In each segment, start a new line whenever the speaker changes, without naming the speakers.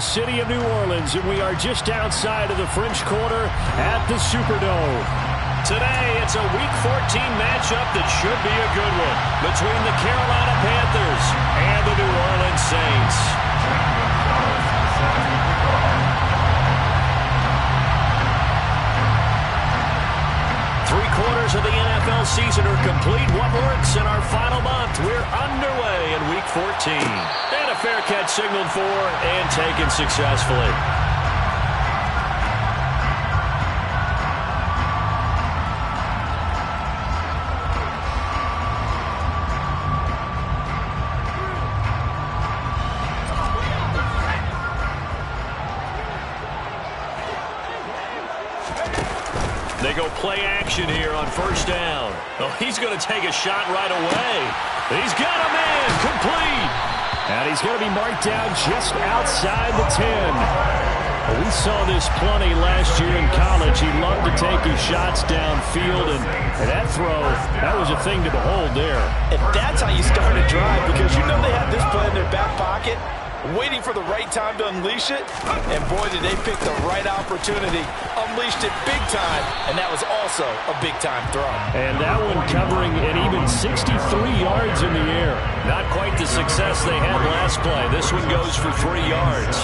City of New Orleans, and we are just outside of the French Quarter at the Superdome.
Today, it's a Week 14 matchup that should be a good one between the Carolina Panthers and the New Orleans Saints. Three-quarters of the NFL season are complete. What works in our final month? We're underway in Week 14. And a fair catch signaled for and taken successfully. They go play action here on first down. Oh, he's going to take a shot right away. He's got a man complete.
And he's going to be marked down just outside the 10. Well, we saw this plenty last year in college. He loved to take his shots downfield, and that throw, that was a thing to behold there.
And that's how you start a drive, because you know they have this play in their back pocket, waiting for the right time to unleash it. And boy, did they pick the right opportunity. Unleashed it big time, and that was also a big-time throw.
And that one covering an even 63 yards in the air.
Not quite the success they had last play. This one goes for 3 yards.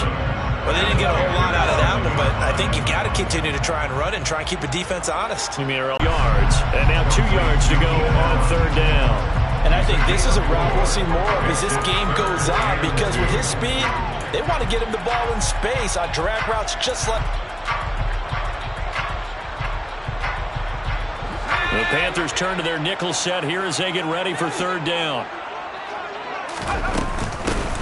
Well, they didn't get a whole lot out of that one, but I think you've got to continue to try and run and try and keep the defense honest.
Yards, and now 2 yards to go on third down.
And I think this is a route we'll see more of as this game goes on, because with his speed, they want to get him the ball in space on drag routes just like...
The Panthers turn to their nickel set here as they get ready for third down.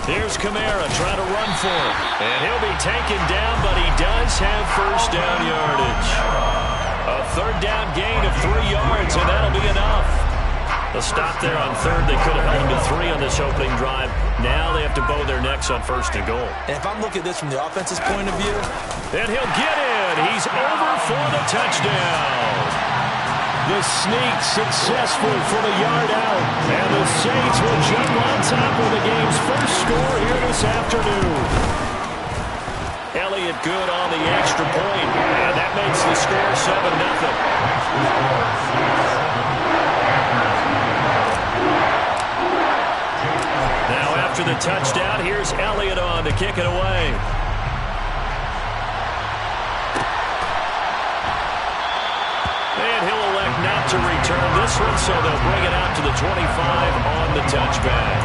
Here's Kamara trying to run for him. And he'll be taken down, but he does have first down yardage. A third down gain of 3 yards, and that'll be enough. The stop there on third, they could have held him to 3 on this opening drive. Now they have to bow their necks on first and goal.
And if I'm looking at this from the offense's point of view...
And he'll get in. He's over for the touchdown.
The sneak successful for the yard out. And the Saints will jump on top of the game's first score here this afternoon.
Elliott good on the extra point. And that makes the score 7-0. Now after the touchdown, here's Elliott on to kick it away. And he'll elect not to return this one, so they'll bring it out to the 25 on the touchback.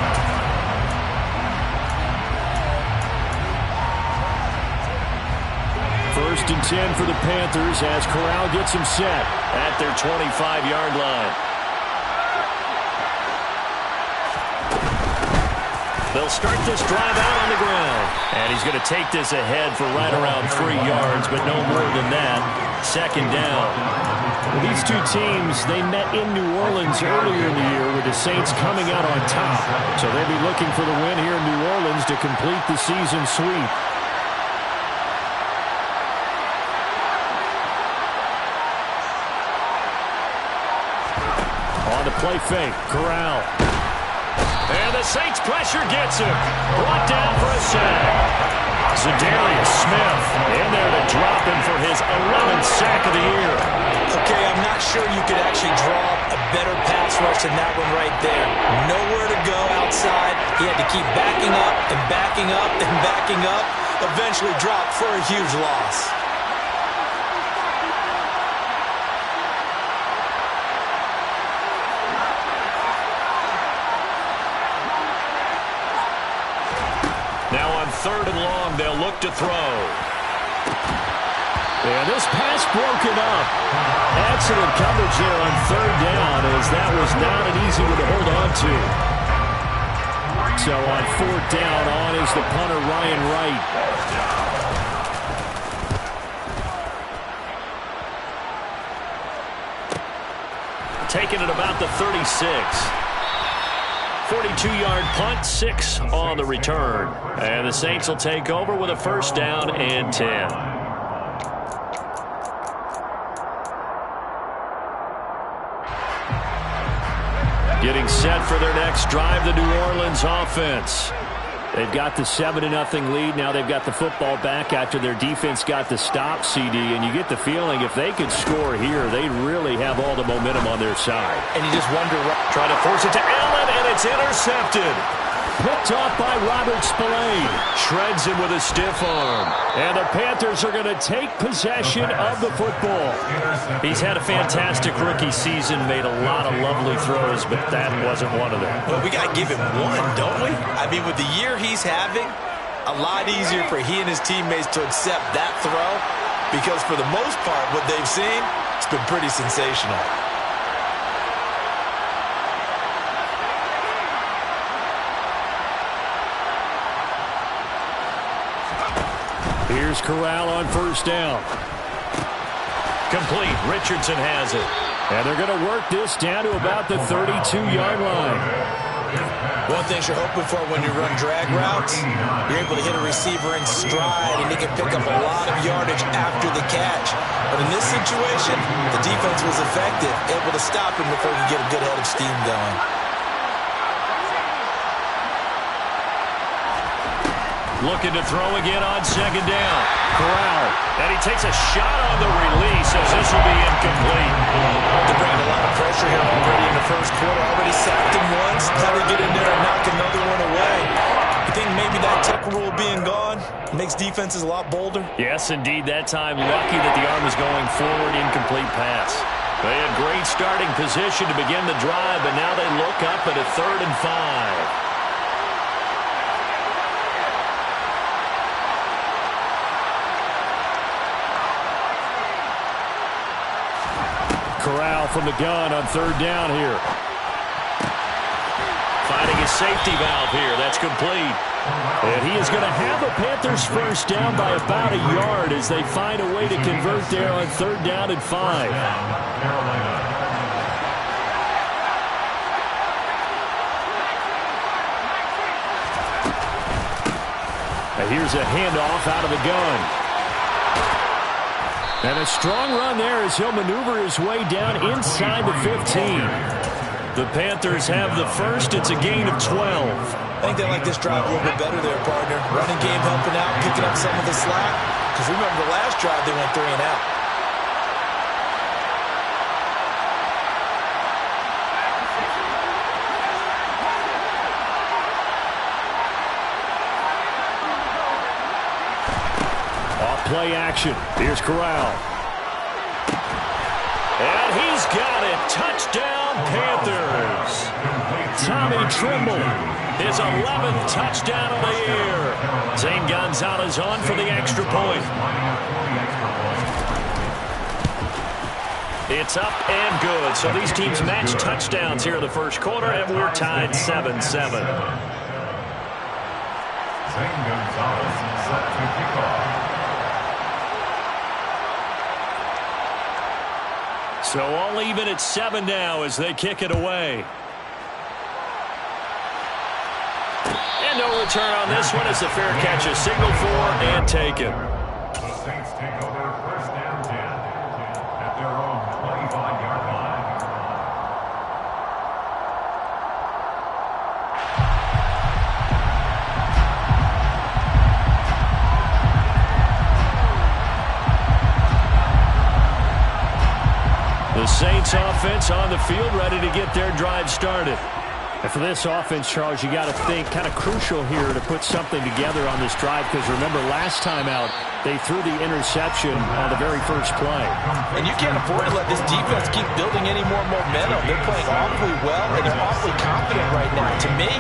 First and 10 for the Panthers as Corral gets him set
at their 25-yard line. They'll start this drive out on the ground. And he's going to take this ahead for right around 3 yards, but no more than that. Second down.
Well, these two teams, they met in New Orleans earlier in the year with the Saints coming out on top. So they'll be looking for the win here in New Orleans to complete the season sweep. On the play fake, Corral.
And the Saints pressure gets him. Brought down for a sack. Za'Darius Smith in there to drop him for his 11th sack of the year.
Okay, I'm not sure you could actually draw a better pass rush than that one right there. Nowhere to go outside. He had to keep backing up and backing up and backing up. Eventually dropped for a huge loss.
Now on third and long, they'll look to throw.
And this pass broken up. Excellent coverage there on third down, as that was not an easy one to hold on to. So on fourth down, on is the punter, Ryan Wright.
Taking it about the 36. 42-yard punt, 6 on the return. And the Saints will take over with a first down and 10. Getting set for their next drive, the New Orleans offense.
They've got the 7-0 lead. Now they've got the football back after their defense got the stop, CD. And you get the feeling if they could score here, they really have all the momentum on their side.
And you just wonder,
trying to force it to Allen, and it's intercepted.
Picked off by Robert Spillane.
Shreds him with a stiff arm.
And the Panthers are going to take possession of the football.
He's had a fantastic rookie season, made a lot of lovely throws, but that wasn't one of them.
Well, we got to give him one, don't we? I mean, with the year he's having, a lot easier for he and his teammates to accept that throw because for the most part, what they've seen, it's been pretty sensational.
Here's Corral on first down.
Complete. Richardson has it.
And they're going to work this down to about the 32-yard line.
One thing you're hoping for when you run drag routes, you're able to hit a receiver in stride, and he can pick up a lot of yardage after the catch. But in this situation, the defense was effective, able to stop him before he could get a good head of steam going.
Looking to throw again on second down. Corral. And he takes a shot on the release as this will be incomplete.
They're bringing a lot of pressure here already in the first quarter. Already sacked him once. How to get in there and knock another one away. You think maybe that tackle rule being gone makes defenses a lot bolder?
Yes, indeed. That time, lucky that the arm was going forward. Incomplete pass. They had great starting position to begin the drive, but now they look up at a 3rd and 5.
Corral from the gun on 3rd down here.
Finding his safety valve here. That's complete.
And he is going to have the Panthers first down by about a yard as they find a way to convert there on 3rd down and 5. And here's a handoff out of the gun. And a strong run there as he'll maneuver his way down inside the 15.
The Panthers have the first. It's a gain of 12.
I think they like this drive a little bit better there, partner. Running game helping out, picking up some of the slack. Because remember the last drive, they went 3 and out.
Play action. Here's Corral.
And he's got it. Touchdown, Panthers.
Tommy Tremble.
His 11th touchdown of the year. Zane Gonzalez on for the extra point. It's up and good. So these teams match touchdowns here in the first quarter, and we're tied 7-7.
Zane Gonzalez set to kick off.
So all even at 7 now as they kick it away. And no return on this one as the fair catch is signaled for and taken.
The Saints take over first down 10 at their own 25-yard line.
The Saints offense on the field, ready to get their drive started. And for this offense, Charles, you got to think kind of crucial here to put something together on this drive because remember last time out, they threw the interception on the very first play.
And you can't afford to let this defense keep building any more momentum. They're playing awfully well and they're awfully confident right now. To me,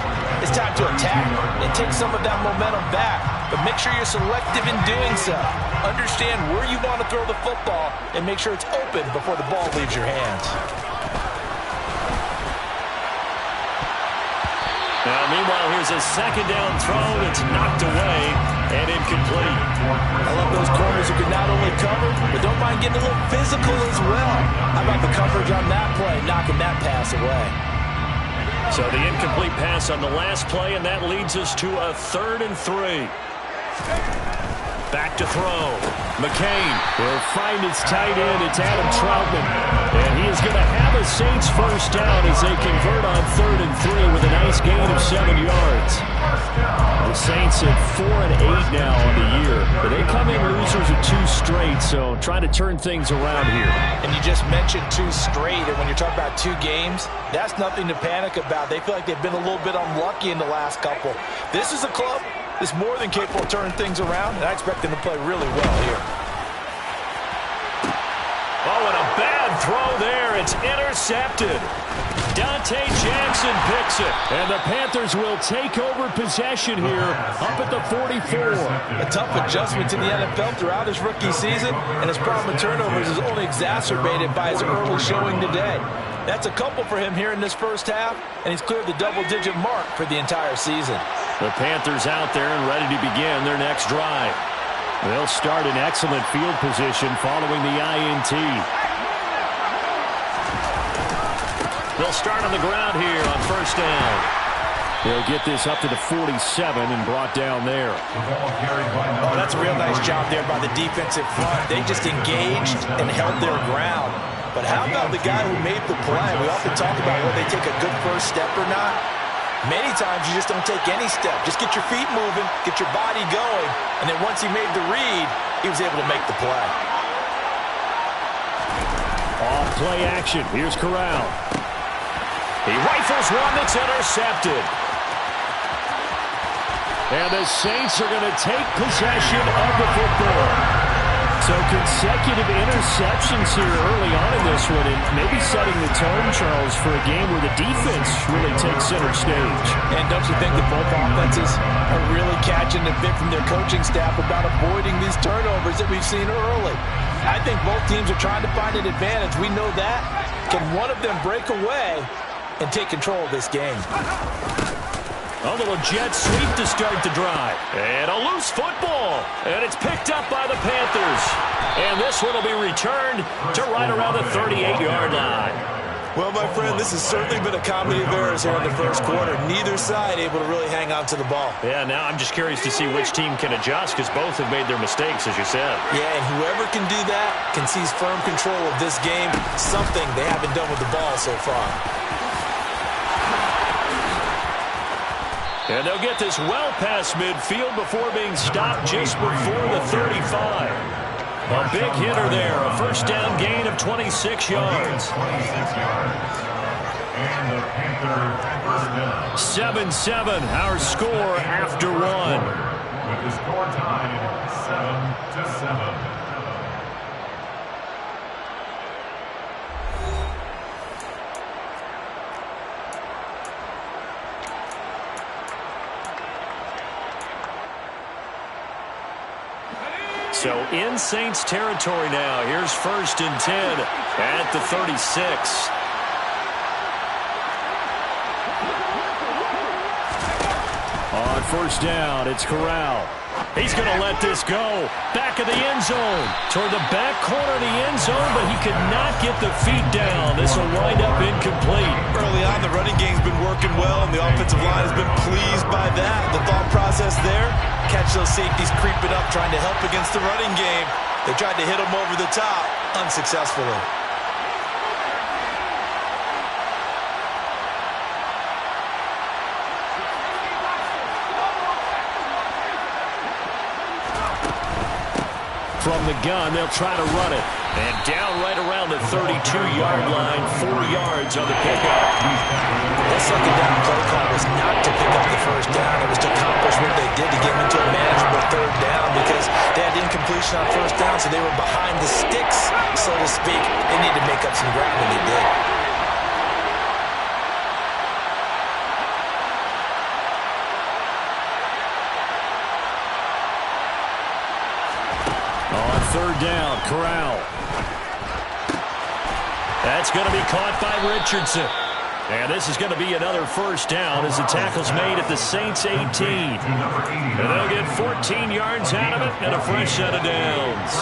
it's time to attack and take some of that momentum back. But make sure you're selective in doing so. Understand where you want to throw the football and make sure it's open before the ball leaves your hands.
Now, meanwhile, here's a second down throw that's knocked away and incomplete.
I love those corners who can not only cover, but don't mind getting a little physical as well. How about the coverage on that play, knocking that pass away?
So the incomplete pass on the last play, and that leads us to a 3rd and 3. Back to throw. McCain
will find its tight end. It's Adam Troutman. And he is going to have a Saints first down as they convert on 3rd and 3 with a nice gain of 7 yards. The Saints at 4-8 now on the year. But they come in losers of 2 straight, so trying to turn things around here.
And you just mentioned 2 straight, and when you're talking about 2 games, that's nothing to panic about. They feel like they've been a little bit unlucky in the last couple. This is a club that's more than capable of turning things around, and I expect them to play really well here.
Oh, and a bad throw there. It's intercepted. Dante Jackson picks it. And the Panthers will take over possession here up at the 44.
A tough adjustment to the NFL throughout his rookie season, and his problem with turnovers is only exacerbated by his early showing today. That's a couple for him here in this first half, and he's cleared the double-digit mark for the entire season.
The Panthers out there and ready to begin their next drive. They'll start in excellent field position following the INT. They'll start on the ground here on first down. They'll get this up to the 47 and brought down there.
Oh, that's a real nice job there by the defensive front. They just engaged and held their ground. But how about the guy who made the play? We often talk about whether they take a good first step or not. Many times you just don't take any step. Just get your feet moving, get your body going, and then once he made the read, he was able to make the play.
Off play action. Here's Corral. He rifles one that's intercepted. And the Saints are going to take possession of the football. So consecutive interceptions here early on in this one, and maybe setting the tone, Charles, for a game where the defense really takes center stage.
And don't you think that both offenses are really catching the bit from their coaching staff about avoiding these turnovers that we've seen early? I think both teams are trying to find an advantage. We know that. Can one of them break away and take control of this game?
A little jet sweep to start the drive.
And a loose football. And it's picked up by the Panthers. And this one will be returned to right around the 38-yard line.
Well, my friend, this has certainly been a comedy of errors here in the first quarter. Neither side able to really hang on to the ball.
Yeah, now I'm just curious to see which team can adjust because both have made their mistakes, as you said.
Yeah, and whoever can do that can seize firm control of this game, something they haven't done with the ball so far.
And they'll get this well past midfield before being stopped just before the 35. A big hitter there. A first down gain of 26 yards. 7-7, our score after one.
With the score tied 7-7.
So in Saints territory now. Here's 1st and 10 at the 36.
On first down, it's Corral.
He's going to let this go. Back of the end zone. Toward the back corner of the end zone, but he could not get the feet down. This will wind up incomplete.
Early on, the running game's been working well, and the offensive line has been pleased by that. The thought process there, catch those safeties creeping up, trying to help against the running game. They tried to hit them over the top, unsuccessfully.
From the gun, they'll try to run it. And down right around the 32-yard line, 4 yards on the pickup.
That second down play call was not to pick up the first down. It was to accomplish what they did to get them into a manageable third down because they had incompletion on first down, so they were behind the sticks, so to speak. They needed to make up some ground, and they did.
Third down, Corral.
That's going to be caught by Richardson. And this is going to be another first down as the tackle's made at the Saints 18. And they'll get 14 yards out of it and a fresh set of downs.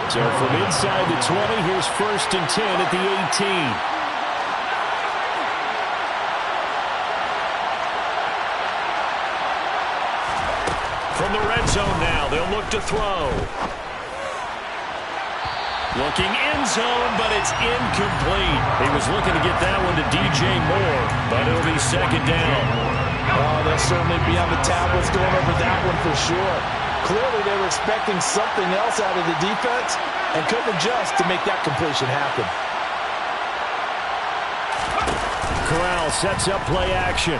So from inside the 20, here's 1st and 10 at the 18.
From the red zone now, they'll look to throw. Looking end zone, but it's incomplete. He was looking to get that one to DJ Moore, but it'll be second down.
Oh, they'll certainly be on the tablets going over that one for sure. Clearly, they were expecting something else out of the defense and couldn't adjust to make that completion happen.
Corral sets up play action.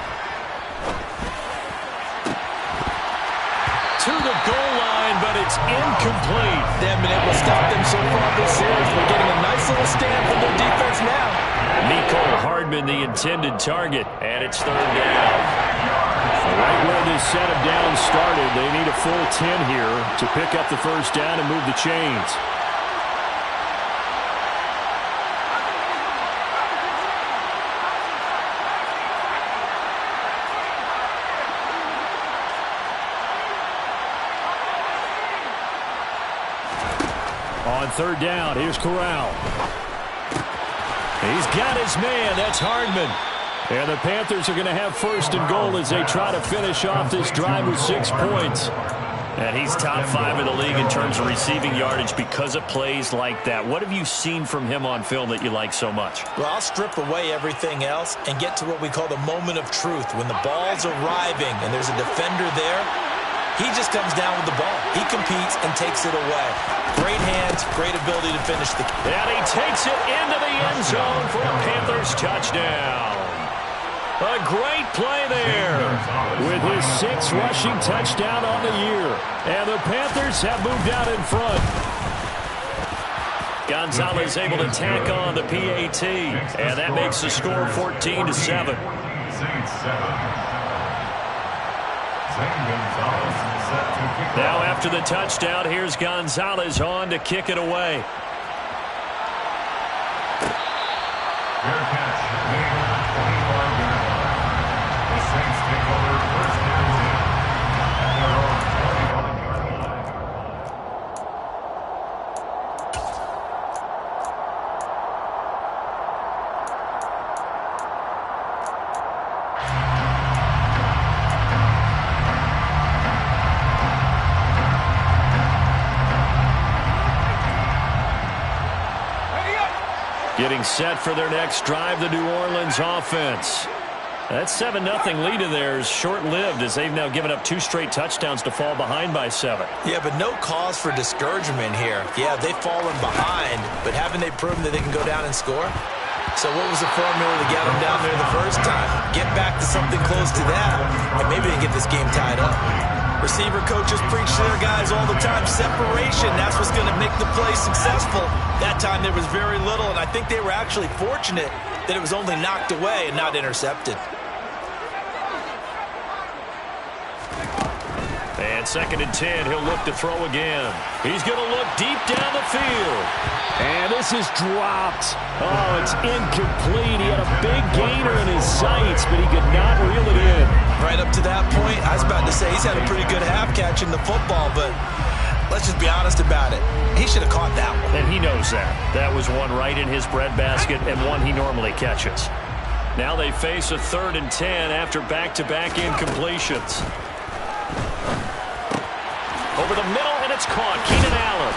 To the goal line, but it's incomplete.
They haven't been able to stop them so far this series. They're getting a nice little stand from their defense now.
Mecole Hardman, the intended target, and it's third down. Right where this set of downs started, they need a full 10 here to pick up the first down and move the chains. On third down, here's Corral. He's got his man. That's Hardman. And the Panthers are going to have first and goal as they try to finish off this drive with 6 points.
And he's top 5 in the league in terms of receiving yardage because of plays like that. What have you seen from him on film that you like so much?
Well, I'll strip away everything else and get to what we call the moment of truth. When the ball's arriving and there's a defender there, he just comes down with the ball. He competes and takes it away. Great hands, great ability to finish the game.
And he takes it into the end zone for a Panthers touchdown. A great play there.
With his 6th rushing touchdown on the year. And the Panthers have moved out in front.
Gonzalez able to tack on the PAT. And that makes the score 14-7.
Saints 7. Gonzalez set to kick
Now
off.
after the touchdown, here's Gonzalez on to kick it away.
Fair catch. Made over 25-yard line. The Saints take over first down 10 at their own 25-yard line.
Getting set for their next drive, the New Orleans offense. That 7-0 lead of theirs short-lived as they've now given up 2 straight touchdowns to fall behind by 7.
Yeah, but no cause for discouragement here. Yeah, they've fallen behind, but haven't they proven that they can go down and score? So what was the formula to get them down there the first time? Get back to something close to that, and maybe they get this game tied up. Receiver coaches preach to their guys all the time, separation, that's what's going to make the play successful. That time there was very little, and I think they were actually fortunate that it was only knocked away and not intercepted.
And 2nd and 10, he'll look to throw again. He's going to look deep down the field.
And this is dropped. Oh, it's incomplete. He had a big gainer in his sights, but he could not reel it in.
Right up to that point, I was about to say he's had a pretty good half catching the football, but let's just be honest about it. He should have caught that one.
And he knows that. That was one right in his breadbasket and one he normally catches.
Now they face a 3rd and 10 after back-to-back incompletions.
Over the middle, and it's caught. Keenan Allen.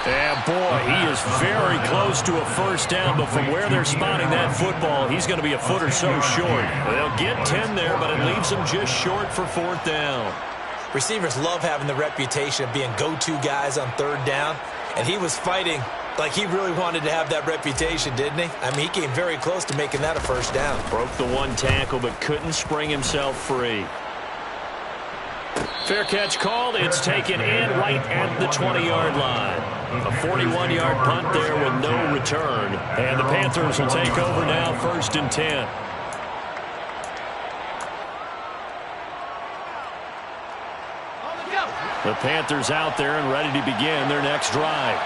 And boy, he is very close to a first down, but from where they're spotting that football, he's going to be a foot or so short.
They'll get 10 there, but it leaves them just short for 4th down.
Receivers love having the reputation of being go-to guys on 3rd down, and he was fighting like he really wanted to have that reputation, didn't he? I mean, he came very close to making that a first down.
Broke the 1 tackle, but couldn't spring himself free.
Fair catch called. It's taken in right at the 20-yard line. A 41-yard punt there with no return. And the Panthers will take over now, 1st and 10. The Panthers out there and ready to begin their next drive.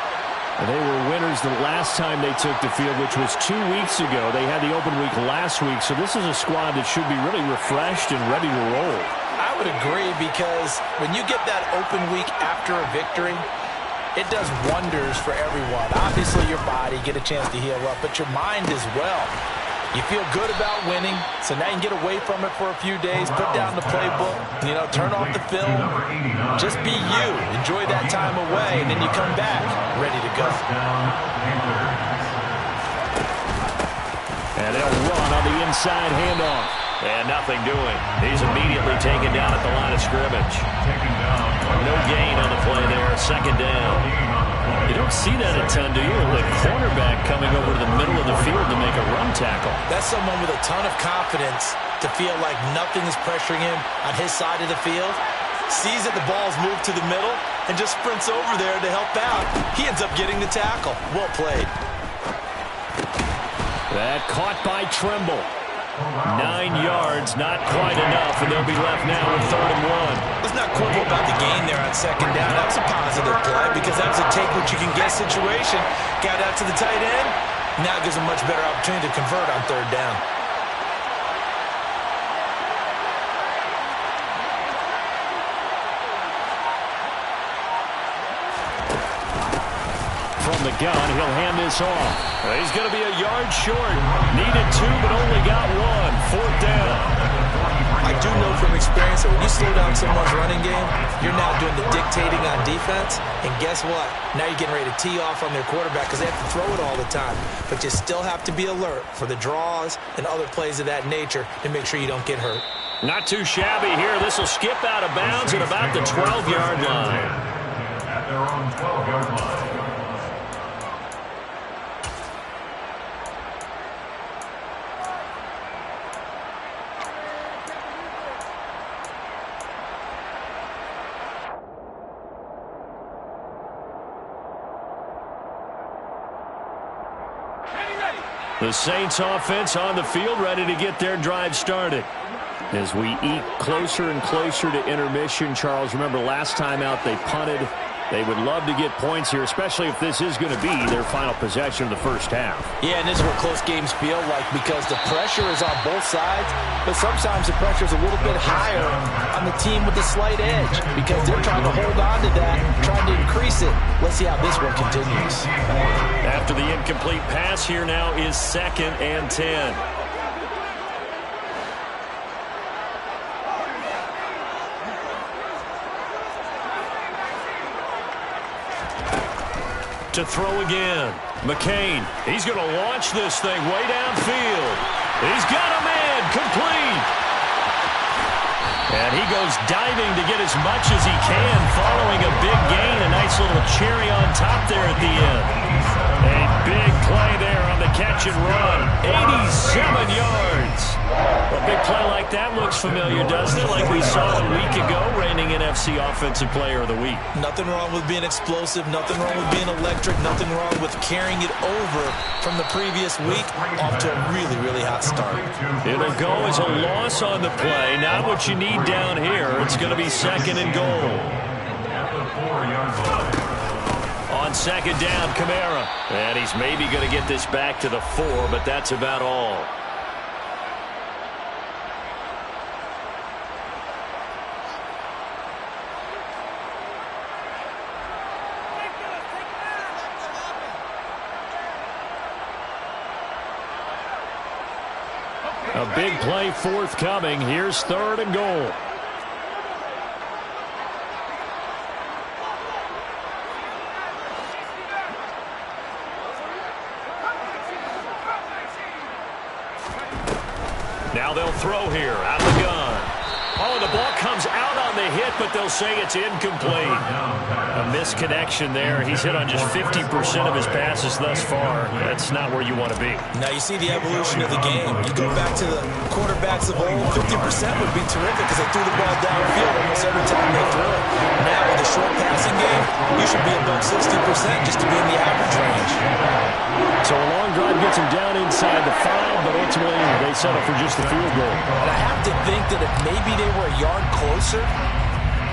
And they were winners the last time they took the field, which was 2 weeks ago. They had the open week last week, so this is a squad that should be really refreshed and ready to roll.
I would agree, because when you get that open week after a victory, it does wonders for everyone. Obviously, your body, get a chance to heal up, but your mind as well. You feel good about winning, so now you can get away from it for a few days, put down the playbook, turn off the film. Just be you. Enjoy that time away, and then you come back ready to go.
And they'll run on the inside handoff.
And nothing doing. He's immediately taken down at the line of scrimmage. No gain on the play there. Second down.
You don't see that a ton, do you? The cornerback coming over to the middle of the field to make a run tackle.
That's someone with a ton of confidence to feel like nothing is pressuring him on his side of the field. Sees that the ball's moved to the middle and just sprints over there to help out. He ends up getting the tackle. Well played.
That caught by Trimble. 9 yards, not quite enough, and they'll be left now with 3rd and 1.
Let's not quibble about the gain there on second down. That was a positive play because that was a take-what-you-can-get situation. Got out to the tight end. Now it gives him much better opportunity to convert on 3rd down.
From the gun, he'll hand this off.
He's going to be a yard short. Needed 2, but only got 1. 4th down.
I do know from experience that when you slow down someone's running game, you're now doing the dictating on defense. And guess what? Now you're getting ready to tee off on their quarterback because they have to throw it all the time. But you still have to be alert for the draws and other plays of that nature to make sure you don't get hurt.
Not too shabby here. This will skip out of bounds at about the 12-yard line.
At their own 12-yard line.
The Saints offense on the field, ready to get their drive started. As we eke closer and closer to intermission, Charles, remember last time out they punted. They would love to get points here, especially if this is going to be their final possession of the first half.
Yeah, and this is what close games feel like because the pressure is on both sides, but sometimes the pressure is a little bit higher on the team with the slight edge because they're trying to hold on to that, trying to increase it. Let's see how this one continues.
After the incomplete pass, here now is 2nd and 10. To throw again. McCain. He's going to launch this thing way downfield. He's got a man. Complete. And he goes diving to get as much as he can following a big gain. A nice little cherry on top there at the end. A big play there on the catch and run. 87 yards. A big play like that looks familiar, doesn't it? Like we saw a week ago, reigning NFC Offensive Player of the Week.
Nothing wrong with being explosive. Nothing wrong with being electric. Nothing wrong with carrying it over from the previous week off to a really, really hot start.
It'll go as a loss on the play. Not what you need down here. It's going to be 2nd and goal. On 2nd down, Kamara. And he's maybe going to get this back to the 4, but that's about all.
A big play forthcoming. Here's 3rd and goal.
Now they'll throw here out of the gun. Oh, the ball comes out on the hit, but they'll say it's incomplete.
A misconnection there. He's hit on just 50% of his passes thus far. That's not where you want to be.
Now you see the evolution of the game. You go back to the quarterbacks of old, 50% would be terrific because they threw the ball downfield almost every time they threw it. Now with a short passing game, you should be above 60% just to be in the average range.
So a long drive gets him down inside the 5, but ultimately they settle for just the field goal.
And I have to think that if maybe they were a yard closer,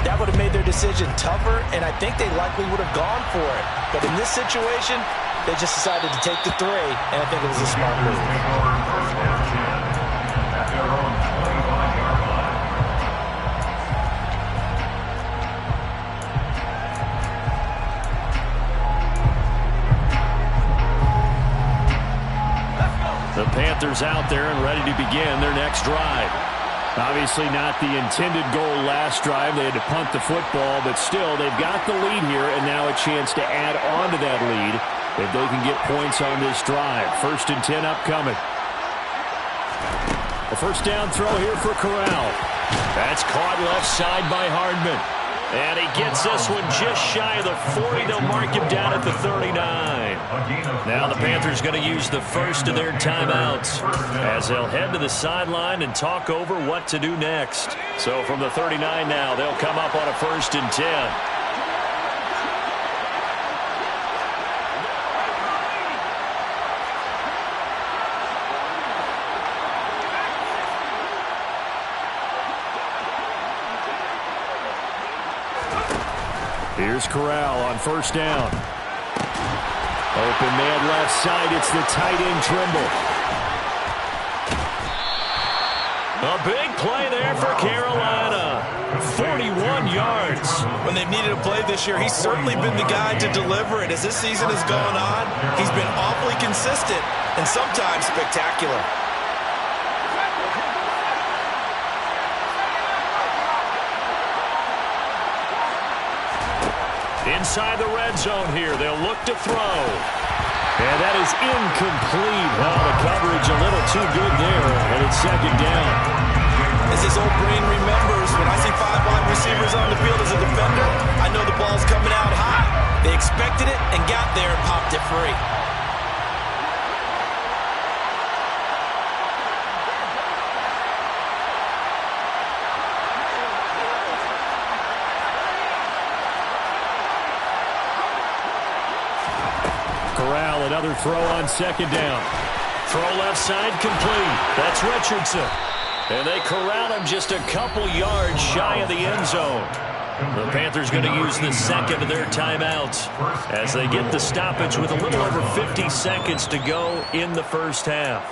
that would have made their decision tougher, and I think they likely would have gone for it. But in this situation, they just decided to take the 3, and I think it was a smart move.
The Panthers out there and ready to begin their next drive. Obviously not the intended goal last drive. They had to punt the football, but still they've got the lead here and now a chance to add on to that lead if they can get points on this drive. 1st and 10 upcoming. A first down throw here for Corral.
That's caught left side by Hardman. And he gets this one just shy of the 40. They'll mark him down at the 39. Now the Panthers going to use the first of their timeouts as they'll head to the sideline and talk over what to do next. So from the 39 now, they'll come up on a 1st and 10.
Here's Corral on 1st down. Open man left side. It's the tight end Trimble.
A big play there for Carolina. 41 yards.
When they've needed a play this year, he's certainly been the guy to deliver it. As this season has gone on, he's been awfully consistent and sometimes spectacular.
Inside the red zone here, they'll look to throw.
And that is incomplete. Well, the coverage a little too good there, and it's 2nd down.
As his old brain remembers, when I see 5 wide receivers on the field as a defender, I know the ball's coming out high. They expected it and got there and popped it free.
Corral, another throw on 2nd down.
Throw left side complete. That's Richardson. And they corral him just a couple yards shy of the end zone. The Panthers going to use the second of their timeouts as they get the stoppage with a little over 50 seconds to go in the first half.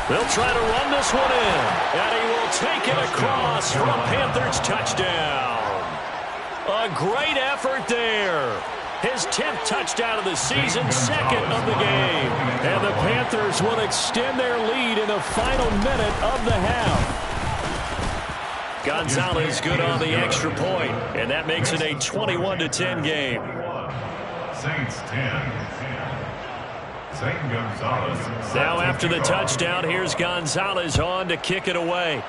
They'll try to run this one in, and he will take it across for a Panthers touchdown. A great effort there. His 10th touchdown of the season, 2nd of the game.
And the Panthers will extend their lead in the final minute of the half.
Gonzalez good on the extra point, and that makes it a 21-10 game.
Saints 10. St. Gonzalez.
Now after the touchdown, here's Gonzalez on to kick it away.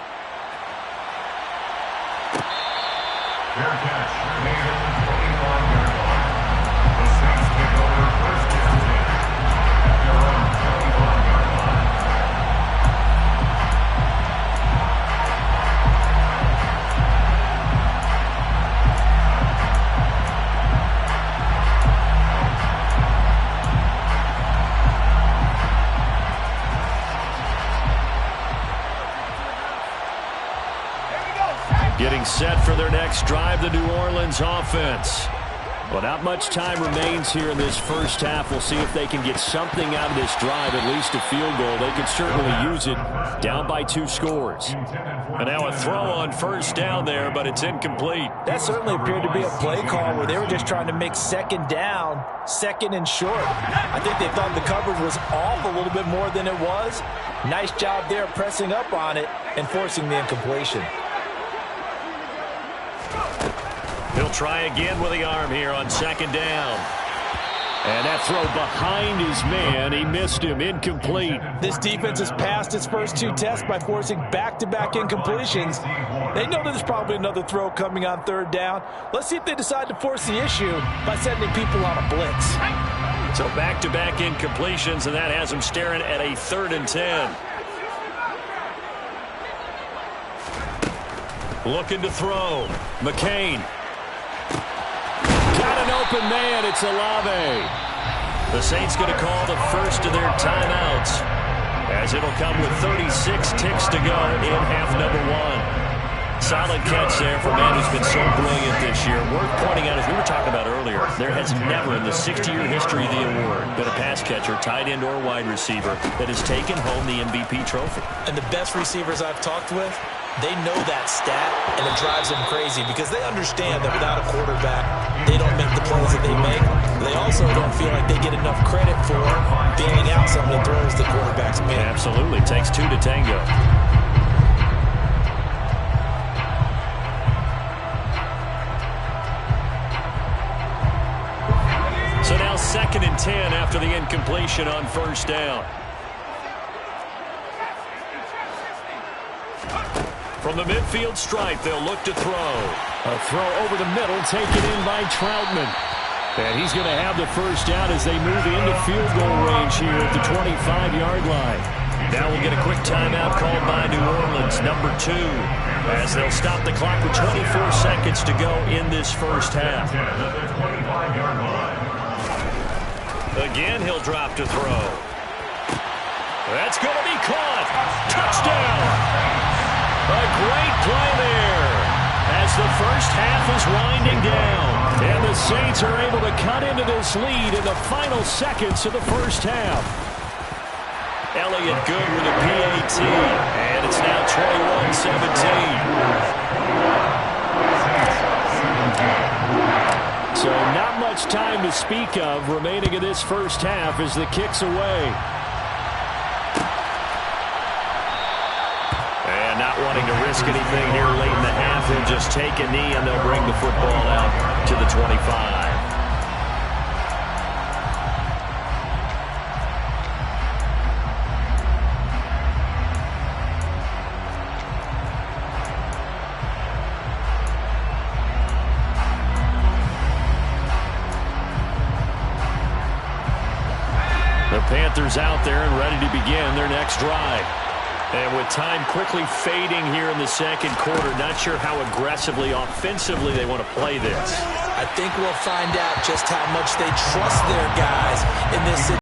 Fair catch. Made at the 25-yard line. The Saints take over 1st and 10 at their own 25-yard line.
Getting set for their next drive, the New Orleans offense.
Well, not much time remains here in this first half. We'll see if they can get something out of this drive, at least a field goal. They could certainly use it, down by 2 scores.
And now a throw on 1st down there, but it's incomplete.
That certainly appeared to be a play call where they were just trying to make 2nd down, 2nd and short. I think they thought the coverage was off a little bit more than it was. Nice job there pressing up on it and forcing the incompletion.
He'll try again with the arm here on 2nd down.
And that throw behind his man, he missed him, incomplete.
This defense has passed its first 2 tests by forcing back-to-back incompletions. They know there's probably another throw coming on 3rd down. Let's see if they decide to force the issue by sending people on a blitz.
So back-to-back incompletions, and that has them staring at a 3rd and 10. Looking to throw. McCain.
Got an open man. It's Olave.
The Saints going to call the first of their timeouts as it'll come with 36 ticks to go in half number 1. Solid catch there for a man who's been so brilliant this year. Worth pointing out, as we were talking about earlier, there has never in the 60-year history of the award been a pass catcher, tight end or wide receiver that has taken home the MVP trophy.
And the best receivers I've talked with, they know that stat, and it drives them crazy because they understand that without a quarterback, they don't make the plays that they make. They also don't feel like they get enough credit for bailing out some of the throws the quarterbacks make.
Absolutely. Takes 2 to tango. 2nd and 10 after the incompletion on first down. From the midfield stripe, they'll look to throw.
A throw over the middle, taken in by Troutman. And he's going to have the first down as they move into field goal range here at the 25-yard line.
Now we'll get a quick timeout called by New Orleans, number 2, as they'll stop the clock with 24 seconds to go in this first half. Again, he'll drop to throw. That's going to be caught. Touchdown! A great play there as the first half is winding down.
And the Saints are able to cut into this lead in the final seconds of the first half.
Elliott good with a PAT, and it's now 21-17.
So not much time to speak of remaining in this first half as the kick's away.
And not wanting to risk anything here late in the half, he'll just take a knee and they'll bring the football out to the 25. The Panthers out there and ready to begin their next drive. And with time quickly fading here in the second quarter, not sure how aggressively, offensively they want to play this.
I think we'll find out just how much they trust their guys in this situation.